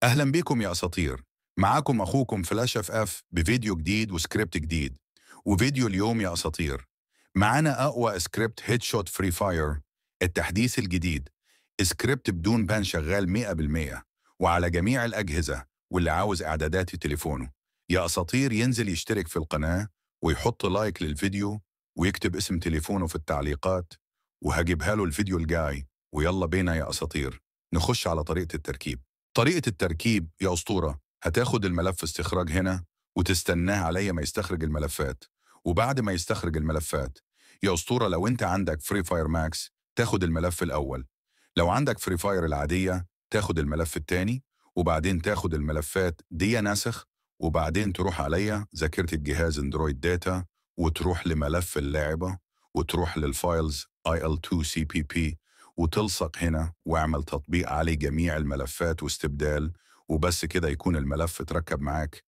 أهلا بكم يا أساطير. معاكم أخوكم فلاش اف اف بفيديو جديد وسكريبت جديد. وفيديو اليوم يا أساطير، معانا أقوى سكريبت هيد شوت فري فاير، التحديث الجديد. سكريبت بدون بان شغال 100% وعلى جميع الأجهزة، واللي عاوز إعدادات تليفونه يا أساطير ينزل يشترك في القناة ويحط لايك للفيديو ويكتب اسم تليفونه في التعليقات، وهجيبها له الفيديو الجاي. ويلا بينا يا أساطير نخش على طريقة التركيب. طريقة التركيب يا أسطورة، هتاخد الملف استخراج هنا وتستناه عليا ما يستخرج الملفات. وبعد ما يستخرج الملفات يا أسطورة، لو أنت عندك فري فاير ماكس تاخد الملف الأول، لو عندك فري فاير العادية تاخد الملف التاني، وبعدين تاخد الملفات دي نسخ، وبعدين تروح عليا ذاكرة الجهاز اندرويد داتا، وتروح لملف اللعبة، وتروح للفايلز IL2CPP، وتلصق هنا واعمل تطبيق عليه جميع الملفات واستبدال، وبس كده يكون الملف اتركب معاك.